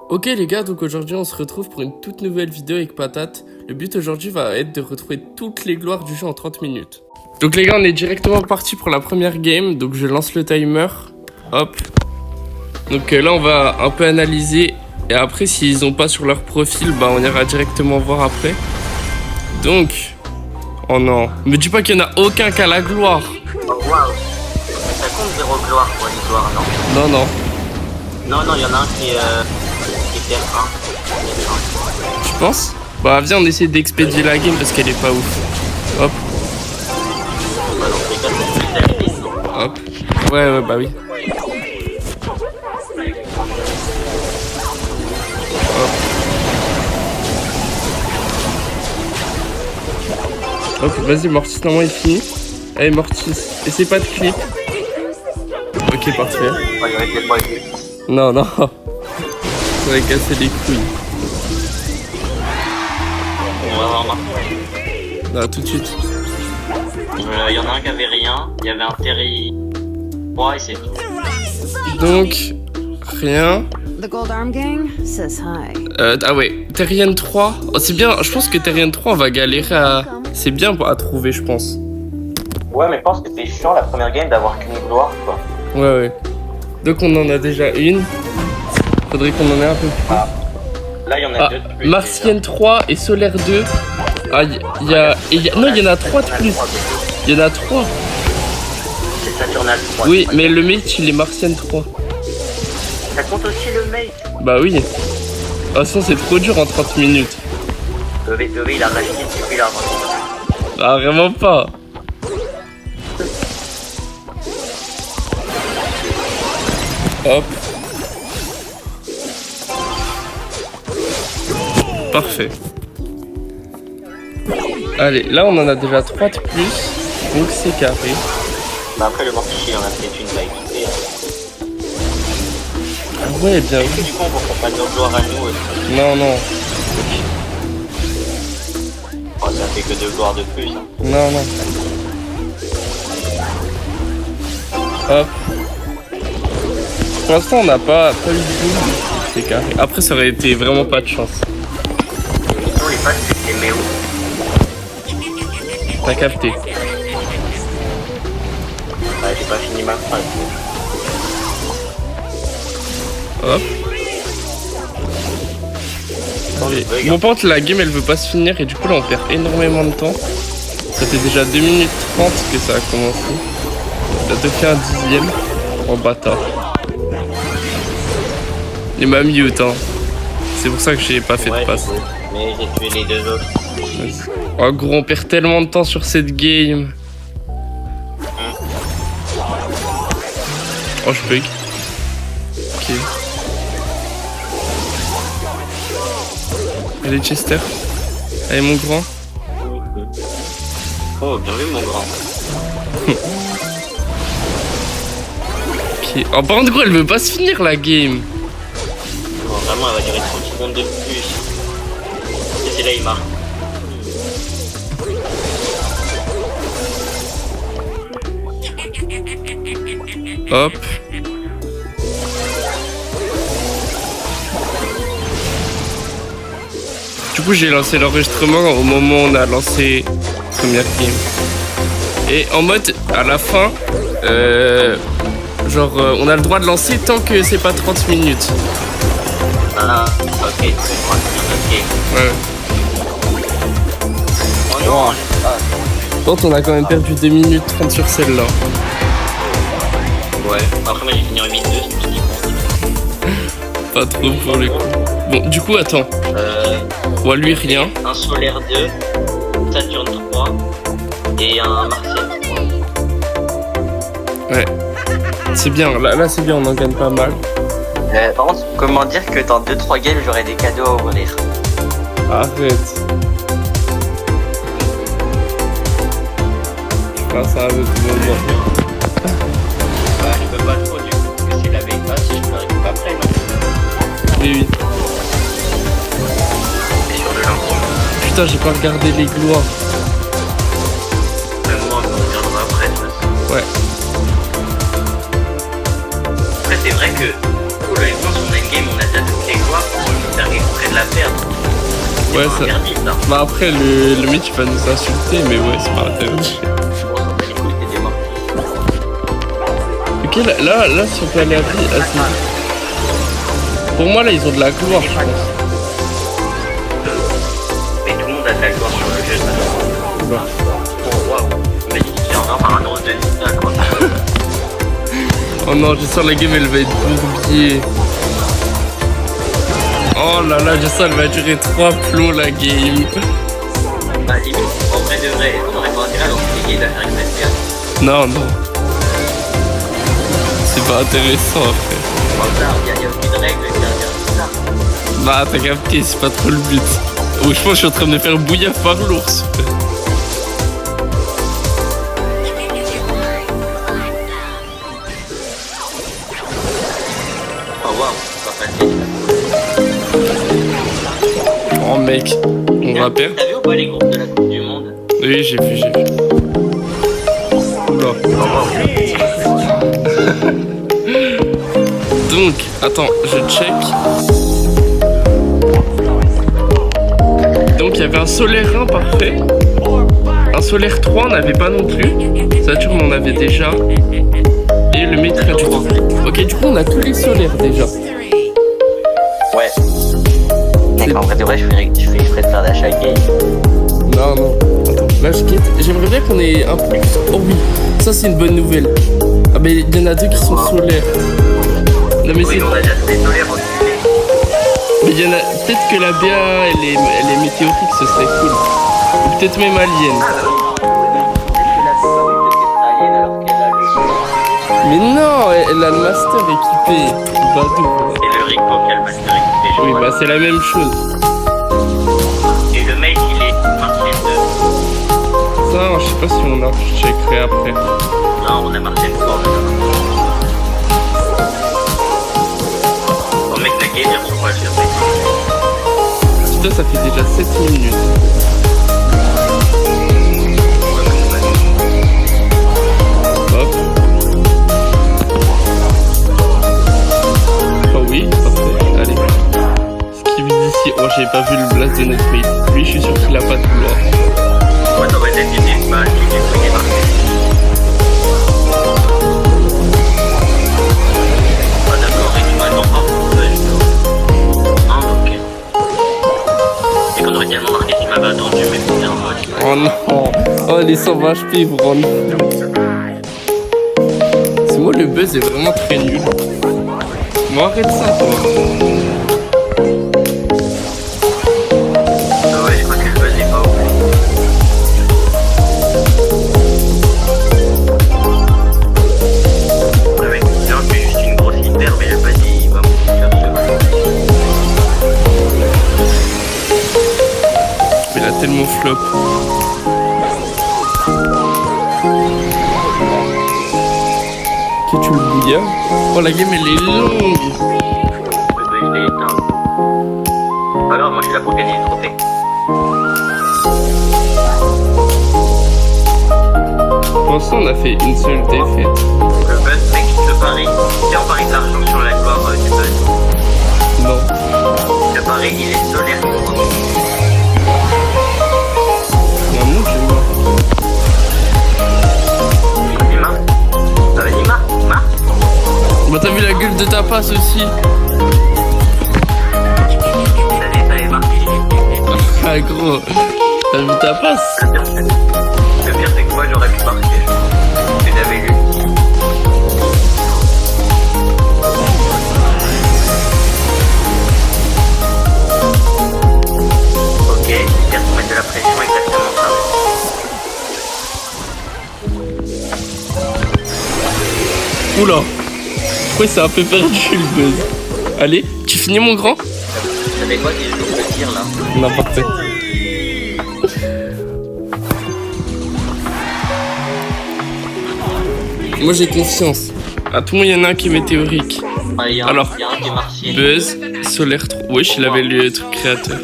Ok les gars, donc aujourd'hui on se retrouve pour une toute nouvelle vidéo avec Patate. Le but aujourd'hui va être de retrouver toutes les gloires du jeu en 30 minutes. Donc les gars, on est directement parti pour la première game, donc je lance le timer. Hop. Donc là on va un peu analyser et après s'ils ont pas sur leur profil, bah on ira directement voir après. Donc... Oh non, me dis pas qu'il y en a aucun qui a la gloire. Oh waouh. Ça compte 0 gloire pour les gloires, non? Non. Non, il y en a un qui est TF1. Tu penses? Bah viens, on essaie d'expédier la game parce qu'elle est pas ouf. Hop. Bah dans tous les cas, c'est plus terminé. Hop. Ouais, bah oui. Hop, vas-y, Mortis, normalement il finit. Allez, Mortis, essaye pas de clip. Ok, parfait. Oh, il aurait peut-être pas été. Non. Ça va casser les couilles. On va voir maintenant. Non, tout de suite. Il y en a un qui avait rien. Il y avait un Terry 3 et c'est tout. Donc, rien. The Gold Arm Gang says hi. Ah ouais, Terrien 3. Oh, c'est bien, je pense que Terrien 3, on va galérer à... C'est bien à trouver, je pense. Ouais, mais je pense que c'est chiant la première game d'avoir qu'une gloire, quoi. Ouais. Donc on en a déjà une. Faudrait qu'on en ait un peu plus. Ah. Là, il y en a deux de plus. Martienne 3 et Solaire 2. Ah, non, il y en a 3 de plus. Il y en a 3. C'est Saturnal 3. Oui, mais le mate, il est Martienne 3. Ça compte aussi le mate. Bah oui. De toute façon, c'est trop dur en 30 minutes. PV, il a racheté depuis là. Ah, vraiment pas. Hop. Parfait. Allez, là on en a déjà 3 de plus, donc c'est carré. Bah après le mortier, il en a peut-être une va équiper. Ah ouais, bien Est-ce vu. que du coup on prend pas de gloire à nous aussi? Non. Oh, ça fait que 2 gloires de plus. Hein. Non. Hop. Pour l'instant, on n'a pas eu de boule. C'est carré. Après, ça aurait été vraiment pas de chance. Sinon les passes c'était Méo. T'as capté. Bah j'ai pas fini ma phrase. Hop. Bon, par contre, la game elle veut pas se finir et du coup, là on perd énormément de temps. Ça fait déjà 2 minutes 30 que ça a commencé. Ça te fait un 10e. Oh bâtard. Il m'a mute, hein. C'est pour ça que j'ai pas fait de passe. Mais j'ai tué les deux autres. Oh gros, on perd tellement de temps sur cette game. Oh, je bug. Ok. Allez, Chester. Allez, mon grand. Oh, bien vu mon grand. Ok. Oh, par contre, gros, elle veut pas se finir la game. Non, vraiment, elle va durer 30 secondes de plus. Et c'est là, il marque. Hop. Du coup, j'ai lancé l'enregistrement au moment où on a lancé la première game. Et en mode, à la fin, on a le droit de lancer tant que c'est pas 30 minutes. Ah, ok, c'est 30 minutes, Ouais. ok. Oh non, Par contre, on a quand même perdu 2 minutes 30 sur celle-là. ouais. Après, moi j'ai fini en 8-2, je me suis dit Pas trop pour le coup. Bon, du coup, attends. Bon, lui, rien. un Solaire 2, Saturne 3 et un Martial 3. Ouais. C'est bien, là c'est bien, on en gagne pas mal. Par contre, comment dire que dans 2-3 games j'aurai des cadeaux à ouvrir? Arrête. Je ferai ça avec tout le monde. Bah, je peux pas trop du coup, parce que c'est la veille passe et je me récupère après, non? Oui. C'est sur le lancement. Putain, j'ai pas regardé les gloires. Moi, on regardera après, de toute façon. Ouais. Après, c'est vrai que, honnêtement, sur une game, on a déjà toutes les gloires. Ouais, ça. Interdit, ça. Bah après, le mec il va nous insulter, mais ouais, c'est pas interdit. Bon, ça va les couilles, t'es mort. Ok, là, si on peut aller à pied, pour moi, là, ils ont de la gloire, je pense. Mais tout le monde a de la gloire sur le jeu, ça. Bah. Oh, waouh. Mais il y en a par un euro de Nina, quoi. Oh non, je sens la game, elle va être bourbier. Oh là là, je sens elle va durer 3 plombs, la game. Bah, limite, en vrai de vrai, on aurait pas intérêt à lancer les gays à faire une FPS. Non, non. C'est pas intéressant, après. Comme ça, il y a aucune règle qui interdit ça. Bah, t'as capté, c'est pas trop le but. Oh, je pense que je suis en train de me faire bouillir par l'ours. Oh waouh, c'est pas facile. Oh mec, on va perdre. T'as vu ou pas les groupes de la Coupe du Monde? Oui, j'ai vu. Oula. Donc, attends, je check. Donc, il y avait un solaire 1 parfait. Un solaire 3, on n'avait pas non plus. Saturne, on avait déjà. Et le maître du temps. Ok, du coup, on a tous les solaires déjà. Ouais. Mec, en vrai de vrai, je ferais de faire d'achat gay. Non, non. Attends, là, je quitte. J'aimerais bien qu'on ait un plus. Oh oui, ça, c'est une bonne nouvelle. Ah, mais il y en a 2 qui sont solaires. Non, mais Oui, c'est. on a déjà tous les solaires au dessus. Mais il y en a. Peut-être que la BA, elle est météorique, ce serait cool. Ou peut-être même alien. Mais non, elle a le master équipé. Badou. Et le Rico qui a le master équipé. Oui, bah c'est la même chose. Et le mec, il est Martien 2. Ça, je sais pas si on a. Je checkerai après. Non, on a Martien 3. Bon, mec, la game, il y a pourquoi je suis Putain, ça fait déjà 7 minutes. Hop. Oh oui, parfait. Allez. Ce qui vise ici. Oh, j'avais pas vu le blast de notre mate. Lui, je suis sûr qu'il a pas de gloire. Ouais, ça aurait été une balle qui est marquée. Ah, d'accord, et tu m'as non pas ah, ok. Et qu'on aurait tellement marqué qu'il m'avait attendu, mais c'était un mode. Oh non. Oh, les 120 HP, ils vont rendre. C'est moi, le buzz est vraiment très nul. Bon, arrête ça, toi. Ouais, je crois que le buzz est pas ouf. Ouais, mec, non, je fais juste une grosse hyper, mais le buzz il va me faire Il a tellement flop. Que tu le bouillas. Oh, la game, elle est longue. Oui, bah, je l'ai éteint. Pas grave, moi je suis là pour gagner le trophée. Pour l'instant, on a fait une seule défaite. Le buzz, mec, le pari. Si on parie de l'argent sur la gloire du buzz, Non. le pari il est solaire. Non, non, j'ai mort. Il marque. Ça va, il marque. Bah, t'as vu la gueule de ta passe aussi. Ça est marqué. Ah, gros. T'as vu ta passe? Le pire, c'est que moi j'aurais pu marquer. Tu l'avais lu. Ok, j'espère qu'on met de la pression, exactement ça. Oula. Ouais, c'est un peu perdu le buzz. Allez, tu finis mon grand? Ça fait quoi si je loupe le tir là? N'importe quoi. Moi j'ai confiance. À tout le monde, il y en a un qui est météorique. Ah, il y a un qui est martien. Buzz, Solaire 3. Wesh, il avait le truc créateur.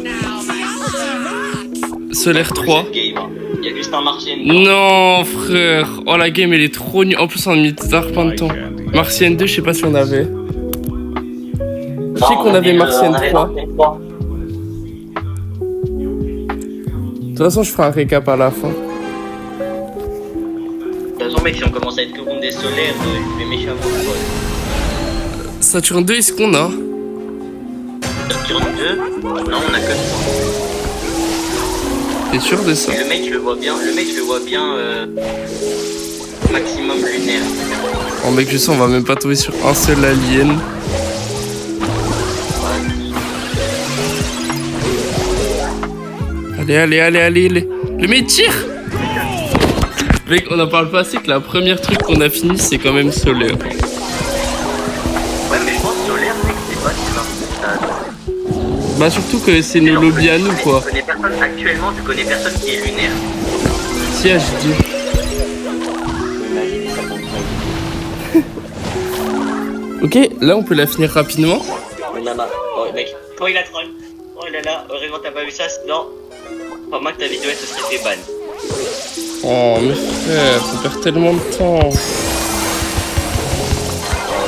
Solaire 3. Il y a juste un martien. Non, frère. Oh, la game, elle est trop nulle. En plus, on a mis plein de temps. Martienne 2, je sais pas si on avait. Je sais qu'on avait Martienne 3. toute façon, je ferai un récap à la fin. De toute façon, mec, si on commence à être que contre des solaires, je vais méchamment troll. Saturne 2, est-ce qu'on a? Saturne 2, non, on a que 3. T'es sûr de ça? Et le mec, je le vois bien, maximum lunaire. Oh mec, je sais, on va même pas tomber sur un seul alien. Allez. Le mec tire! Mec, on en parle pas assez que la première truc qu'on a fini, c'est quand même solaire. Ouais, mais je pense solaire, mec, c'est pas si marrant. Bah surtout que c'est nos lobbies à nous, quoi. Actuellement, tu connais personne qui est lunaire. Si, HD. Ok, là on peut la finir rapidement. Oh, mec, quand il a troll. Oh là là, heureusement t'as pas vu ça, sinon, pas mal que ta vidéo elle se serait fait ban. Oh, mais frère, on perd tellement de temps. Oh,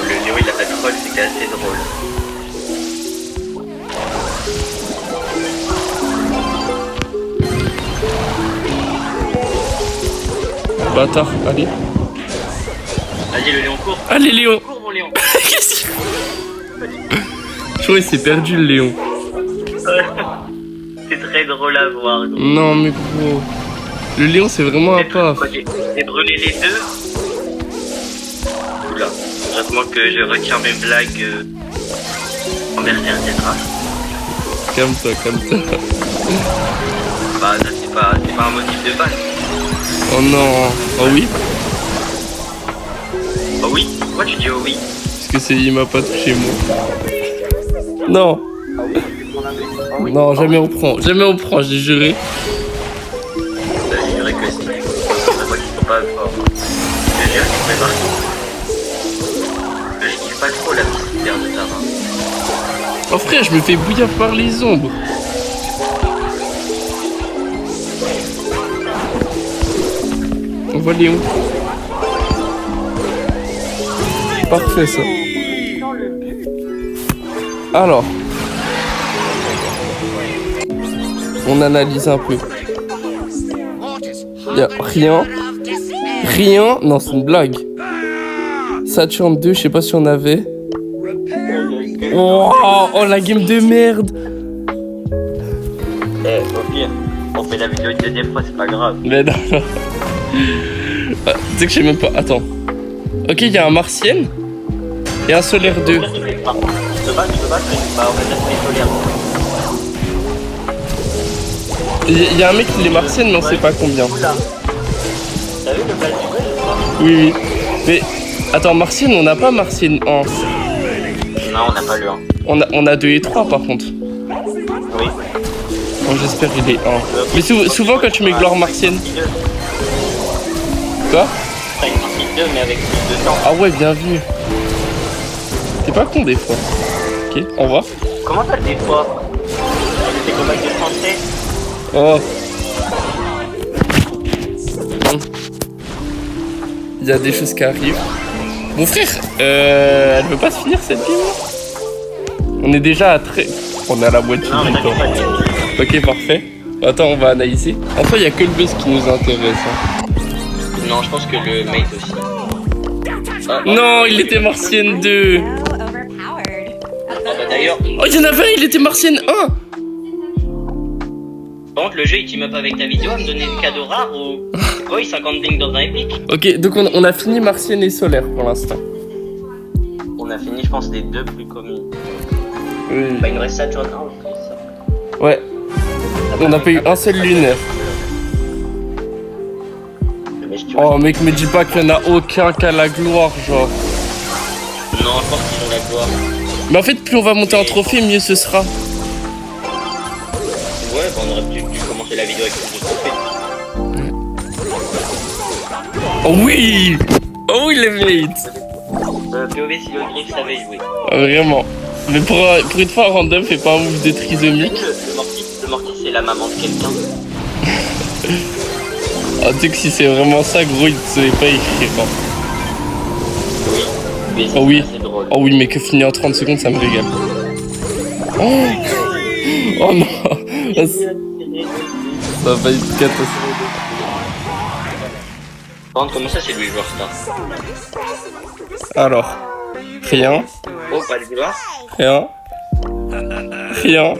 le Léo il a pas troll, c'est assez drôle. Bâtard, allez. Vas-y, le Léon court. Allez, Léon. Cours, mon Léon. Qu'est-ce que je crois qu'il s'est perdu, le Léon. C'est très drôle à voir. Donc. Non, mais gros. Le Léon, c'est vraiment un paf. J'ai brûlé les deux. Oula. Heureusement que je retiens mes blagues envers certaines races. Calme-toi. Bah, ça, c'est pas un motif de ban. Oh non. Oh oui? Oh oui? Pourquoi tu dis oh oui? Parce que il m'a pas touché, moi. Non. Non, jamais on prend, j'ai juré. C'est vrai que si. Moi, je peux pas fort. Je jure qu'il pourrait marquer. Je kiffe pas trop la petite terre de Tara. Oh frère, je me fais bouillir par les ombres. On voit Léon. Parfait ça. Alors. On analyse un peu. Y'a rien. Rien. Non, c'est une blague. Saturne 2, je sais pas si on avait. Oh, la game de merde. Au pire, on fait la vidéo une deuxième fois, c'est pas grave. Mais non. Ah, tu sais que je sais même pas. Attends. Ok, il y a un martienne et un solaire 2. Tu peux pas, mais on va dire que les solaires. Il y a un mec qui est martienne, mais on sait pas combien. Oula. T'as vu le blague du jeu, je crois? Oui. Mais attends, martienne, on n'a pas martienne 1. Non, on n'a pas le 1. On a 2 et 3 par contre. Oui. Bon, j'espère qu'il est 1. Mais souvent quand tu mets gloire martienne. Quoi? T'as une partie 2, mais avec plus de temps. Ah ouais, bien vu. T'es pas con des fois. Ok, au revoir. Comment ça, des fois? C'est comme avec le français? Oh. Il y a des choses qui arrivent. Mon frère, elle veut pas se finir cette game là? On est déjà à très... On est à la moitié Non, du mais temps. Ok, parfait. Attends, on va analyser. Enfin, il y a que le buzz qui nous intéresse. Hein. Non, je pense que le mate aussi. Non, il était martienne 2. D'ailleurs, Oh, il y en avait un, il était martienne 1. par contre, le jeu il team up avec ta vidéo à me donner des cadeaux rares ou. Oui, 50 dings dans un épique. Ok, donc on a fini martienne et solaire pour l'instant. On a fini, je pense, les deux plus communs. Oui. Bah, il nous reste Saturn 1 en plus. Ouais. On n'a pas eu un seul lunaire. Oh mec, me dis pas qu'il y en a aucun qu'à la gloire, genre. Non, je pense qu'ils ont la gloire. Mais en fait, plus on va monter en trophée, mieux ce sera. Ouais, bah on aurait dû commencer la vidéo avec plus de trophées. Oh oui! Oh oui, les mates! POV si le griffe savait jouer. Vraiment. Mais pour une fois, random fait pas un move de trisomique. Le mortis c'est la maman de quelqu'un. Ah, tu sais que si c'est vraiment ça, gros, il ne savait pas écrire. Hein. Oui. Mais Oh oui. c'est drôle. Oh oui, mais que finir en 30 secondes, ça me régale. Oh, oh non! Ça va être catastrophique. Par contre, comment ça, c'est lui le joueur star? Alors, rien, Oh, pas de gloire. rien, rien.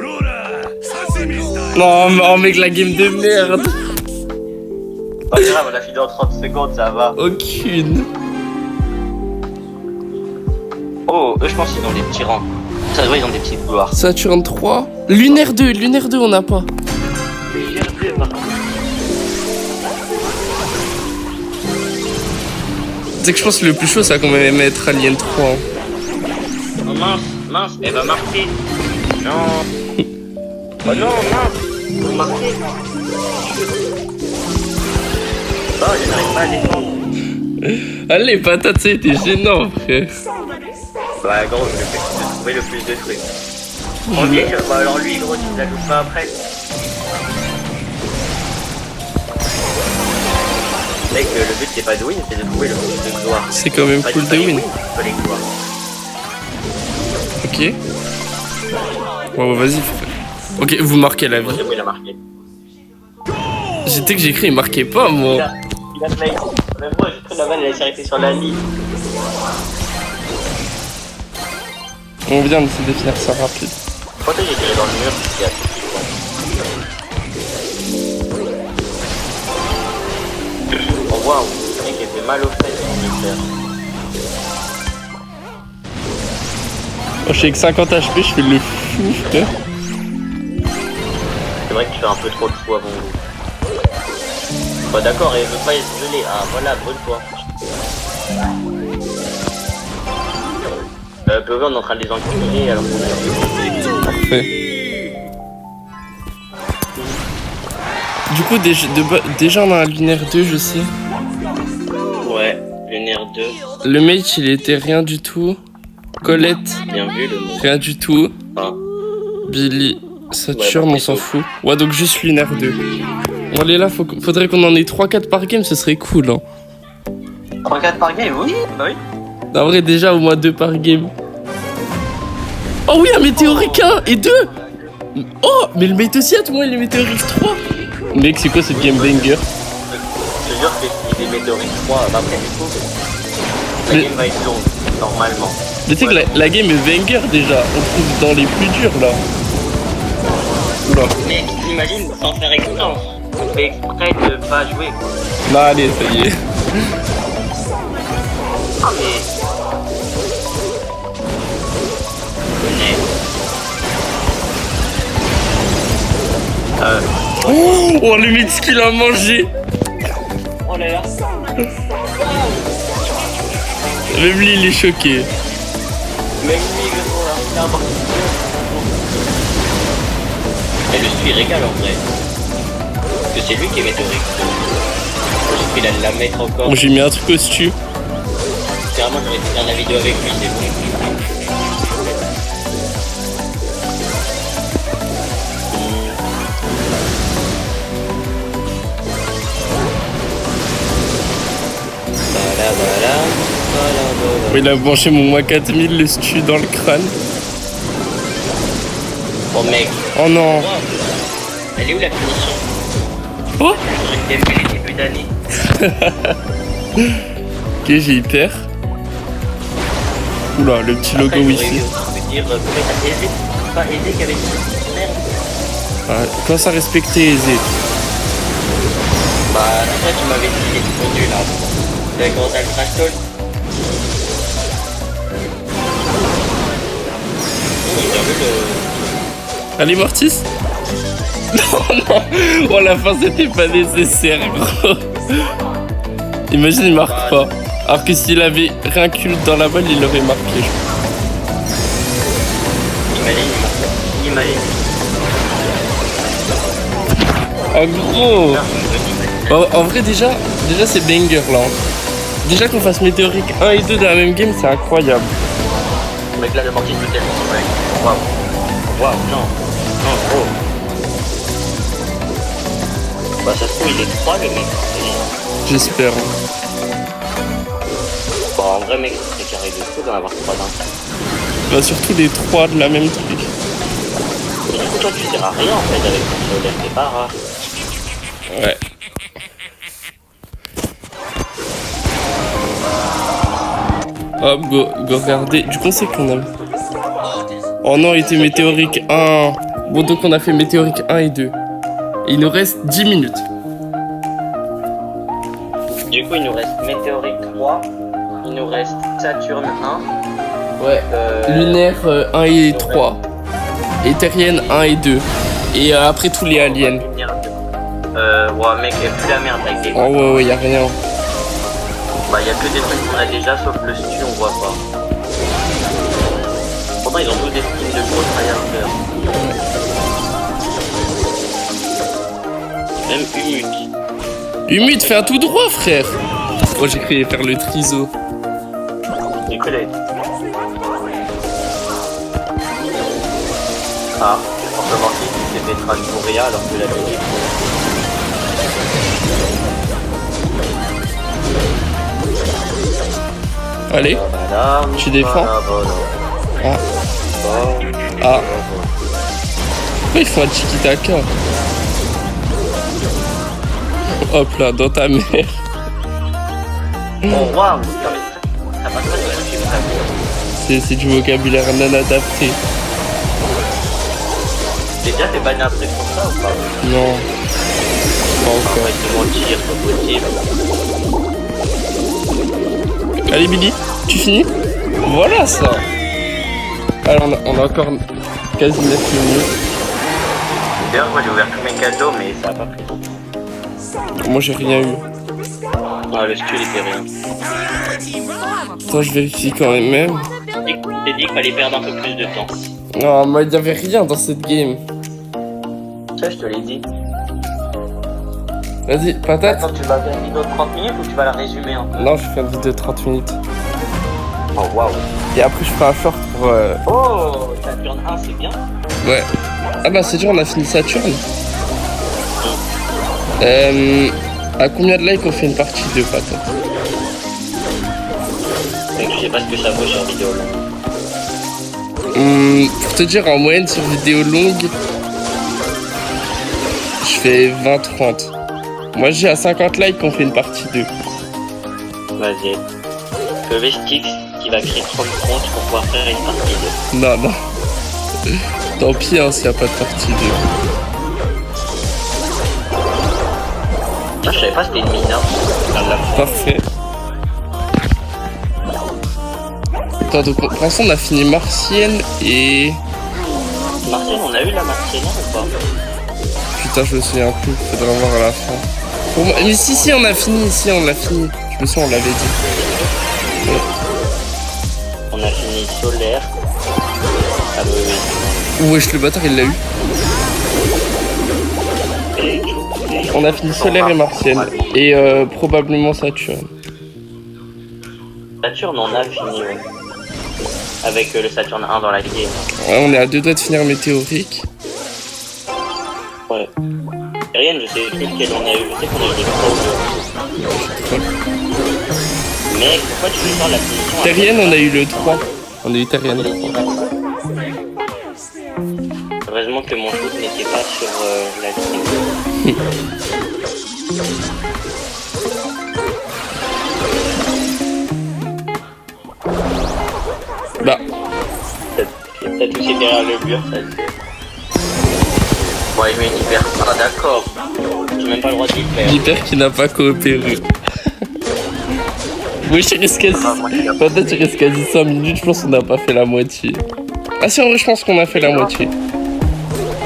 Non, oh mec, la game de merde. Pas grave, on a fini en 30 secondes, ça va. Aucune. Oh, eux, je pense qu'ils ont des petits rangs. Ça se voit, ils ont des petites gloires. Saturne 3. Lunaire 2, on n'a pas. C'est que je pense que le plus chaud, ça va quand même être Alien 3. Hein. Oh mince, elle va marquer. Non. Oh non, mince, faut marquer. Oh, je n'arrive pas à défendre. Ah, les patates, ça a été gênant, frère. Bah, gros, je fais de trouver le plus de trucs. Ok, bah alors lui, gros, tu la joues pas après. Mec, le but c'est pas de win, c'est de trouver le plus de gloire. C'est quand même cool de win. Les gloires. Ok. Bon, vas-y, frère. Ok, vous marquez la vie. C'est bon, il a marqué. J'étais que j'ai écrit, il marquait pas, moi. Il a play. Même moi, j'ai pris la balle, elle s'est arrêtée sur la ligne. On vient d'essayer de finir ça rapide. Pourquoi j'ai tiré dans le mur? Il y a tout qui est oh waouh, le mec était mal au fait, Moi, je suis avec 50 HP, je fais le fou, frère. c'est vrai que tu fais un peu trop de fou avant vous. Bah d'accord, et veut pas être gelé. Ah voilà, bonne fois. POV, on est en train de les enculer alors qu'on a... Parfait. Du coup, déjà on a un lunaire 2, je sais. Ouais, lunaire 2. Le mate, il était rien du tout. Colette, Bien vu le mot. rien du tout. Enfin, Billy, Saturne, Ouais, on s'en fout. Ouais, donc juste lunaire 2. Bon, allez là, faudrait qu'on en ait 3-4 par game, ce serait cool. Hein. 3-4 par game, oui. Bah oui. En vrai, déjà au moins 2 par game. Oh oui, un météorique 1 et 2. Oh, mais le mate aussi, à tout le monde, il est météorique 3. Mec, c'est quoi cette game banger? Je te jure que si les météorites 3, bah après du coup, la Mais- game va être longue, normalement. Mais tu sais que la game est banger déjà. On trouve dans les plus durs là. Oula. Mais t'imagines, sans faire exprès, on fait exprès de pas jouer. Bah allez, ça y est. Ah mais... Oh, le mix qu'il a mangé. Oh là là. Même lui, il est choqué. Même lui, gros, là, c'est un bon. Et le suis régale en vrai. Parce que c'est lui qui est météorique. J'ai pris la mettre encore. Bon, j'ai mis un truc au stu. Carrément, j'aurais dû faire la vidéo avec lui, c'est bon. Il a branché mon moins 4000, le stu dans le crâne. Oh mec, Oh non. wow. Elle est où la finition? Oh. J'ai vu les débuts d'année. Ok, j'ai hyper. Oula, le petit logo wifi. Je veux dire, comment t'as aisé? Pas aisé qu'avec une merde. Ouais, quand ça respectait aisé. Bah, toi tu m'avais dit qu'il était connu là. Avec quand t'as le crash talk. J'ai vu le... Allez, Mortis. Non, non. Oh, la fin, c'était pas nécessaire, gros. Imagine, il marque pas. Alors que s'il avait rien cul dans la balle, il aurait marqué. Imagine. Oh, gros. En vrai, déjà c'est banger, là. Déjà qu'on fasse météorique 1 et 2 dans la même game, c'est incroyable. Mec, là, le mortier peut tellement mec. Waouh. Waouh, non. Non, gros. Bah, ça se trouve, il est 3 le mec. J'espère. Bon, en vrai, mec, c'est carré de fou d'en avoir 3 d'un coup. Bah, surtout les 3 de la même truc. Et du coup, toi, tu sers à rien en fait avec ton solaire, c'est pas rare. Ouais. Hop, go regarder. Du coup, c'est qu'on a. Oh non, il était météorique 1. Bon, donc on a fait météorique 1 et 2. Et il nous reste 10 minutes. Du coup, il nous reste Météorique 3, il nous reste Saturne 1. Ouais. Lunaire 1 et 3. Et terrienne 1 et 2. Et après tous les aliens. Ouais, mec, et plus la merde, la game. Oh ouais, y'a rien. Bah, y'a que des trucs qu'on a déjà, sauf le stu, on voit pas. Pourtant, ils ont tous des skins de gros tryharders. Même Humut. Humut, fais un tout droit, frère. Oh, j'ai cru faire le triso. Décollé. Ah, forcément qu'il s'est fait trash pour rien alors que la musique. Allez, tu défends. Ah. Ah. Pourquoi il faut un tiki-taka? Hop là, dans ta mère. Oh waouh, ça passe pas de YouTube, ça. C'est du vocabulaire non adapté. T'es déjà fait banner après pour ça ou pas? Non. Pas encore. Arrête de mentir, c'est pas possible. Allez Billy, tu finis? Voilà ça. Alors on a encore quasi 9 minutes. D'ailleurs moi j'ai ouvert tous mes cadeaux mais ça a pas pris longtemps. Moi j'ai rien eu. Ah le stu il était rien. Attends, je vérifie quand même. J'ai dit qu'il fallait perdre un peu plus de temps. Non, moi il y avait rien dans cette game. Ça je te l'ai dit. Vas-y, patate. Attends, tu vas faire une vidéo de 30 minutes ou tu vas la résumer un peu? Non, je fais une vidéo de 30 minutes. Oh waouh. Et après je fais un short pour... Oh, Saturne 1 c'est bien. Ouais. Ah bah c'est dur, on a fini Saturne. À combien de likes on fait une partie de patate? Mec, je sais pas ce que ça vaut sur vidéo longue. Pour te dire, en moyenne sur vidéo longue, je fais 20-30. Moi j'ai à 50 likes qu'on fait une partie 2. Vas-y. Le Vestix qui va créer 30 comptes pour pouvoir faire une partie 2. Non, non. Tant pis hein, s'il n'y a pas de partie 2. Ah, je savais pas c'était une mine, hein. Parfait. Attends, donc pour l'instant on a fini Martienne et... Martienne, on a eu la Martienne ou pas? Putain, je me souviens plus, faudra voir à la fin. Pour moi... Mais si, on a fini, on l'a fini. Je me souviens, on l'avait dit. Ouais. On a fini solaire. Ah bah oui. Wesh, le bâtard, il l'a eu. On a fini solaire et martienne. Et probablement Saturne. Saturne, on a fini, ouais. Avec le Saturne 1 dans la game. Ouais, on est à 2 doigts de finir météorique. Ouais. Rien, je sais plus lequel on a eu. Je sais qu'on a eu des gros. Mais pourquoi tu veux faire la position? Terrienne, on a eu le 3. On a eu Terrienne. Heureusement que mon shoot n'était pas sur la ligne. Bah. T'as touché derrière le mur, ça le fait. Ouais, mais une hyper. Ah, d'accord. J'ai même pas le droit d'y faire. L'hyper qui n'a pas coopéré. Oui, je reste quasi. Peut-être il reste quasi 5 minutes, je pense qu'on n'a pas fait la moitié. Ah si, en vrai, je pense qu'on a fait la moitié.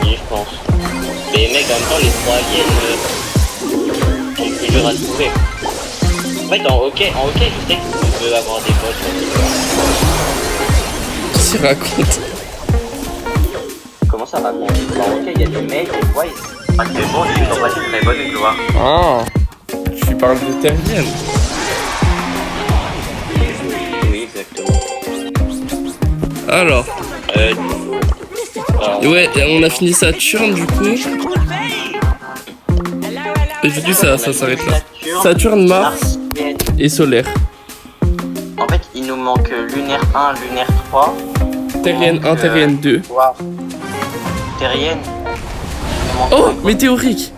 Oui, je pense. Mais mec, en même temps, les 3 aliens sont plus durs à trouver. En fait, en hockey, je sais que tu peux avoir des bots. Qu'est-ce qu'il raconte? Comment ça raconte? En hockey, il y a des mecs, des fois, ils... Ah, c'est bon, ils ont pas une très bonne gloire. Ah, tu parles de Terrienne. Oui, exactement. Alors. Ouais, on a fini Saturne du coup. Et du coup ça s'arrête là. Saturne, Mars et solaire. En fait, il nous manque lunaire 1, lunaire 3. Terrienne 1, Terrienne 2. Wow. Terrienne. Oh, météorique.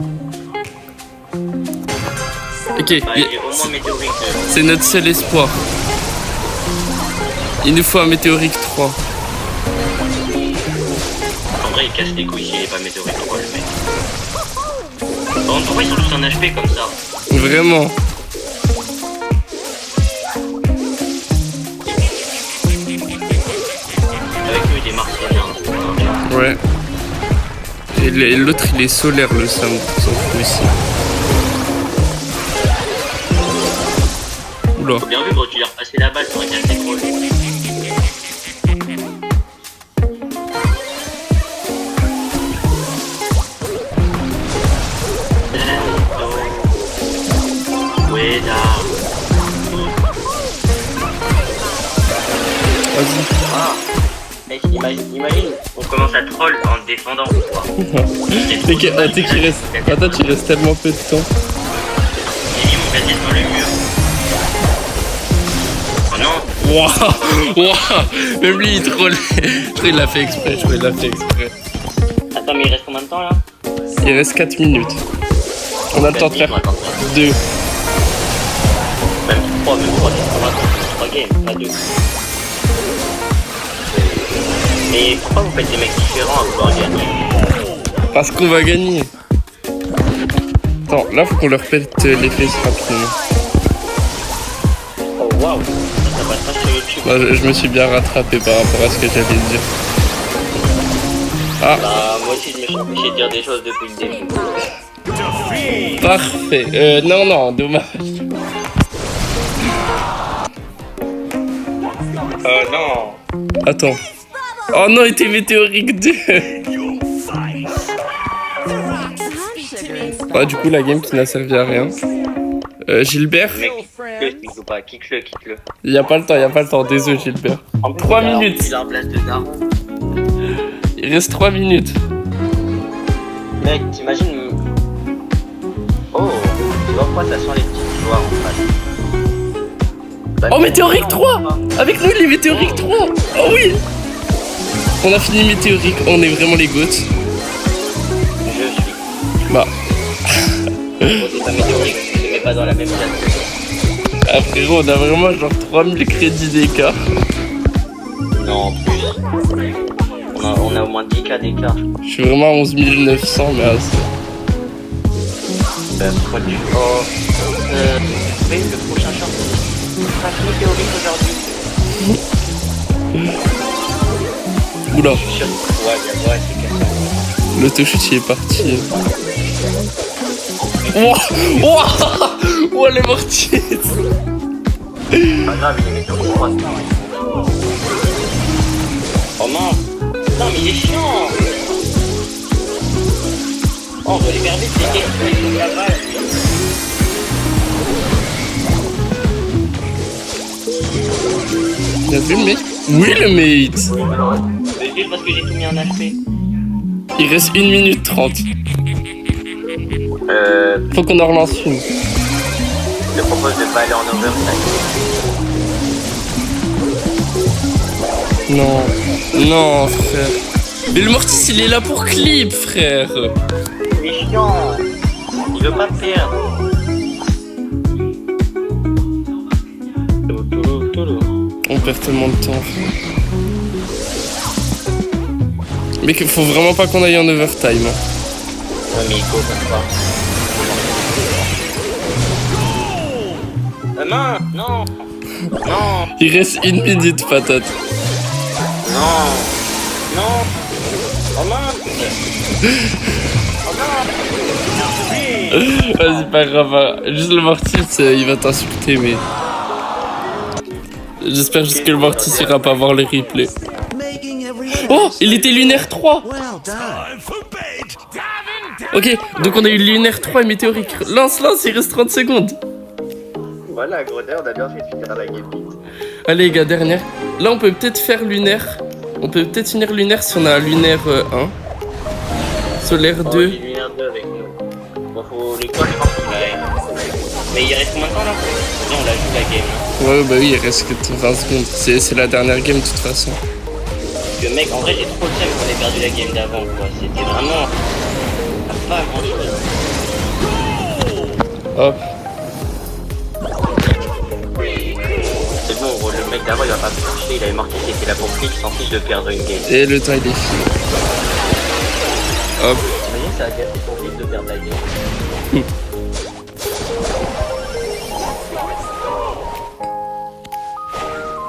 Ok, Bah, il est au moins météorique 2. c'est notre seul espoir. Il nous faut un météorique 3. En vrai, il casse les couilles s'il est pas météorique 3, le mec. Bon, pourquoi ils sont tous en HP comme ça? Vraiment. Avec eux, des martiens. Ouais. Et l'autre, il est solaire, le Sam. On s'en fout ici. Oula. Faut bien vu, quand tu lui as repassé la balle, ça aurait été assez drôle. Vas-y. Ah. Mec, imagine, on commence à troll en te défendant, quoi. T'es qu'il reste... Attends, tu restes tellement peu de temps. J'ai mis mon gadget dans le mur. Oh non. Wouah. Wouah. Même lui, il troll. Je crois qu'il l'a fait exprès. Attends, mais il reste combien de temps, là? Il reste 4 minutes. On a le temps de faire 2. Même 3 games, pas 2. Mais pourquoi vous faites des mecs différents à vouloir gagner? Parce qu'on va gagner. Attends, là, faut qu'on leur pète les fesses rapidement. Oh waouh, ça passe pas sur YouTube. Bah, je me suis bien rattrapé par rapport à ce que j'allais dire. Ah, Bah, moi aussi, je me suis empêché de dire des choses depuis le début. parfait. Non, dommage. Non. Attends. Oh non, il était météorique 2. Ah, du coup, la game qui n'a servi à rien. Gilbert, Mec, kick-le, pas, kick-le. il n'y a pas le temps, désolé Gilbert. En plus, 3 il a- minutes. Il a en place de dard. Il reste 3 minutes. Mec, t'imagines. Oh, tu vois pourquoi ça sent les petits joueurs en face. Bah, Oh, météorique 3. Avec nous, les météoriques 3. Oh oui. On a fini météorique, on est vraiment les goats. Je suis. Bah, Bon, c'est pas météorique, je te mets pas dans la même classe. ah, frérot, on a vraiment genre 3000 crédits d'écart. Non, plus. On a au moins 10K d'écart. Je suis vraiment à 11 900, mais assez. Pourquoi tu. Oh. Mais le prochain short. Pas météorique aujourd'hui. Oula, Je suis sûr. Ouais, c'est cassé. l'autoshoot il est parti. Ouah, ouah, les mortiers. Pas grave, il est météorique 3. Oh mince. Non, mais il est chiant. Oh, on doit les faire vite, c'est qu'il faut la balle. T'as vu le mate? Oui, le mate. Mais juste parce que j'ai tout mis en HP. Il reste 1 minute 30. Faut qu'on en relance une. Je te propose de pas aller en overtime. Non, frère. Mais le Mortis, il est là pour clip, frère. Il est chiant. Il veut pas perdre. On perd tellement de temps. Mais qu'il faut vraiment pas qu'on aille en overtime. Hein. Ouais, mais il faut comme ça. Main, non. Non, Il reste 1 minute, patate. non. Non. Oh mince. Oh non. Vas-y, pas grave. Hein. Juste le Mortis, il va t'insulter, mais... J'espère juste que le Mortis ira pas voir les replays. Oh, il était lunaire 3. Ok, donc on a eu lunaire 3 et météorique. Lance, il reste 30 secondes. Voilà, Grodin, on a bien fait de finir la game vite. Allez, les gars, dernière. Là, on peut peut-être faire lunaire. On peut peut-être finir lunaire si on a lunaire 1. Solaire Oh, 2. j'ai lunaire 2 avec nous. Bon, faut les quoi, je pense qu'il a... Mais il reste combien de temps là? Viens, on la joue la game. Hein. Ouais, bah oui, il reste que 20 secondes. C'est la dernière game, de toute façon. Parce que mec, en vrai, j'ai trop le seum qu'on ait perdu la game d'avant, quoi. C'était vraiment... pas grand chose. Hop. mec d'avant il va pas me toucher, il avait marqué qu'il était là pour clic, il s'en fiche de perdre une game. Et le temps il est fini. Hop. Vous voyez, ça a gâché son vite de perdre la game.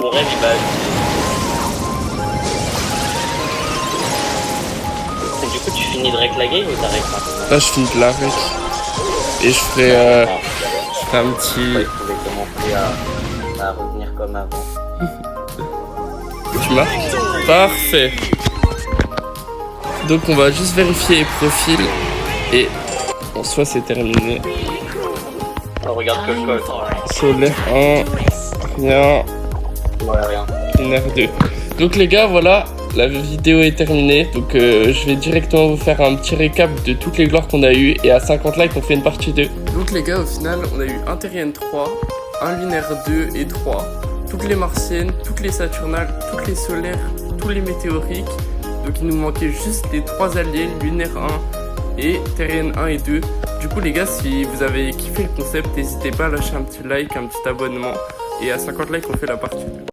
Mon rêve il va. Et du coup tu finis de rec la game ou t'arrêtes pas? Là je finis de la rec. Et je ferai un petit... Il pouvait commencer à revenir comme avant. Tu marques? Parfait. Donc on va juste vérifier les profils. Et en soi c'est terminé. On regarde que le code. Solaire 1, rien, Ouais, rien. lunaire 2. Donc les gars, voilà, la vidéo est terminée. Donc je vais directement vous faire un petit récap de toutes les gloires qu'on a eues. Et à 50 likes, on fait une partie 2. Donc les gars, au final, on a eu un Terrien 3, un lunaire 2 et 3. Toutes les martiennes, toutes les saturnales, toutes les solaires, tous les météoriques. Donc il nous manquait juste les 3 aliens, lunaire 1 et Terrien 1 et 2. Du coup les gars, si vous avez kiffé le concept, n'hésitez pas à lâcher un petit like, un petit abonnement. Et à 50 likes, on fait la partie 2.